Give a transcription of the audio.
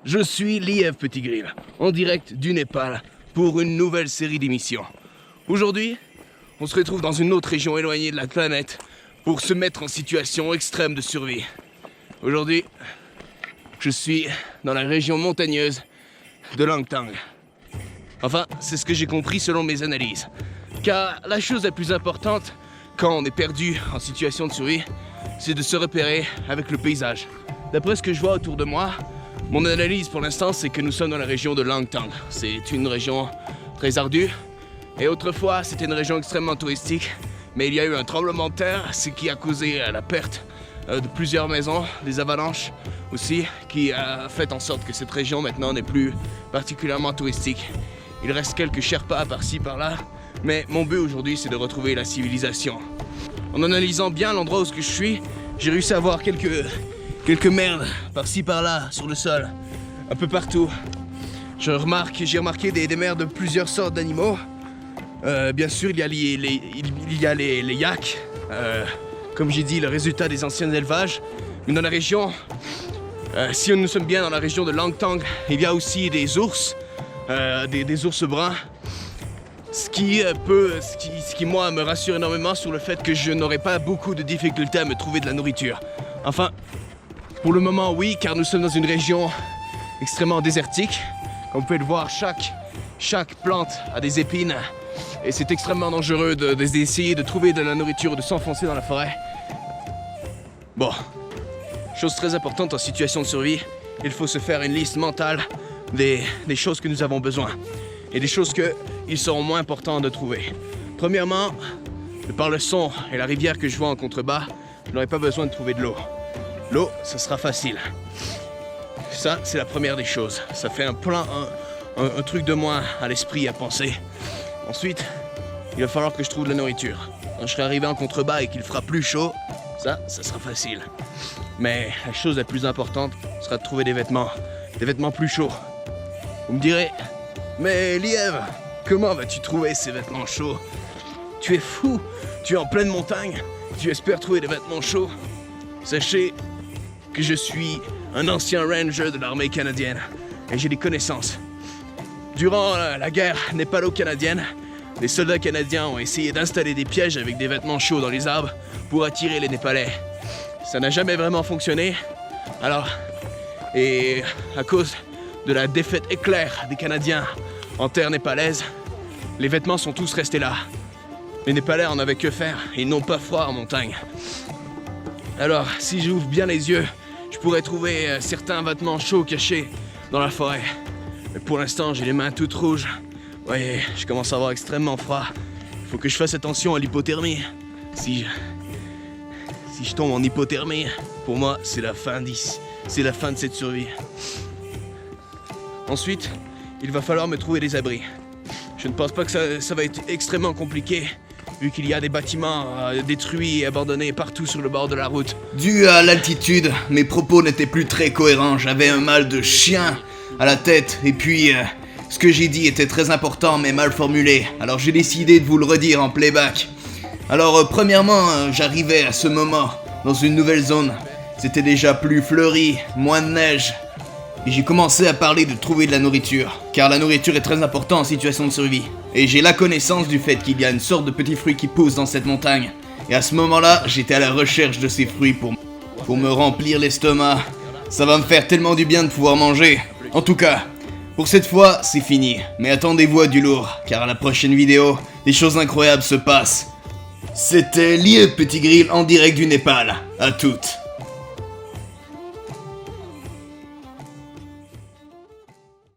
Je suis Liev Petit Grill, en direct du Népal, pour une nouvelle série d'émissions. Aujourd'hui, on se retrouve dans une autre région éloignée de la planète pour se mettre en situation extrême de survie. Aujourd'hui, je suis dans la région montagneuse de Langtang. Enfin, c'est ce que j'ai compris selon mes analyses. Car la chose la plus importante, quand on est perdu en situation de survie, c'est de se repérer avec le paysage. D'après ce que je vois autour de moi, mon analyse pour l'instant, c'est que nous sommes dans la région de Langtang. C'est une région très ardue. Et autrefois, c'était une région extrêmement touristique. Mais il y a eu un tremblement de terre, ce qui a causé la perte de plusieurs maisons, des avalanches aussi, qui a fait en sorte que cette région maintenant n'est plus particulièrement touristique. Il reste quelques Sherpas par-ci, par-là. Mais mon but aujourd'hui, c'est de retrouver la civilisation. En analysant bien l'endroit où je suis, j'ai réussi à voir quelques merdes par-ci par-là sur le sol, un peu partout. J'ai remarqué des merdes de plusieurs sortes d'animaux. Bien sûr, il y a les yaks, comme j'ai dit, le résultat des anciens élevages. Mais dans la région, si nous sommes bien dans la région de Langtang, il y a aussi des ours, des ours bruns. Ce qui moi me rassure énormément sur le fait que je n'aurai pas beaucoup de difficultés à me trouver de la nourriture. Enfin, pour le moment oui, car nous sommes dans une région extrêmement désertique. Comme vous pouvez le voir, chaque plante a des épines et c'est extrêmement dangereux d'essayer de trouver de la nourriture, de s'enfoncer dans la forêt. Bon, chose très importante en situation de survie, il faut se faire une liste mentale des choses que nous avons besoin. Et des choses qu'il seront moins importants de trouver. Premièrement, par le son et la rivière que je vois en contrebas, je n'aurai pas besoin de trouver de l'eau. L'eau, ça sera facile. Ça, c'est la première des choses. Ça fait un truc de moins à l'esprit à penser. Ensuite, il va falloir que je trouve de la nourriture. Quand je serai arrivé en contrebas et qu'il fera plus chaud, ça sera facile. Mais la chose la plus importante sera de trouver des vêtements plus chauds. Vous me direz, mais Liev, comment vas-tu trouver ces vêtements chauds? Tu es fou, tu es en pleine montagne, tu espères trouver des vêtements chauds? Sachez que je suis un ancien ranger de l'armée canadienne et j'ai des connaissances. Durant la guerre népalo-canadienne, les soldats canadiens ont essayé d'installer des pièges avec des vêtements chauds dans les arbres pour attirer les Népalais. Ça n'a jamais vraiment fonctionné. Alors, et à cause de la défaite éclair des Canadiens en terre népalaise, les vêtements sont tous restés là. Les Népalais en avaient que faire, ils n'ont pas froid en montagne. Alors, si j'ouvre bien les yeux, je pourrais trouver certains vêtements chauds cachés dans la forêt. Mais pour l'instant, j'ai les mains toutes rouges. Ouais, je commence à avoir extrêmement froid. Il faut que je fasse attention à l'hypothermie. Si je tombe en hypothermie, pour moi, c'est la fin de cette survie. Ensuite, il va falloir me trouver des abris. Je ne pense pas que ça va être extrêmement compliqué, vu qu'il y a des bâtiments détruits et abandonnés partout sur le bord de la route. Dû à l'altitude, mes propos n'étaient plus très cohérents. J'avais un mal de chien à la tête, et puis ce que j'ai dit était très important mais mal formulé. Alors j'ai décidé de vous le redire en playback. Alors premièrement, j'arrivais à ce moment dans une nouvelle zone. C'était déjà plus fleuri, moins de neige. Et j'ai commencé à parler de trouver de la nourriture, car la nourriture est très importante en situation de survie. Et j'ai la connaissance du fait qu'il y a une sorte de petit fruit qui pousse dans cette montagne. Et à ce moment-là, j'étais à la recherche de ces fruits pour me remplir l'estomac. Ça va me faire tellement du bien de pouvoir manger. En tout cas, pour cette fois, c'est fini. Mais attendez-vous à du lourd, car à la prochaine vidéo, des choses incroyables se passent. C'était Liev Petit Grill en direct du Népal. À toutes.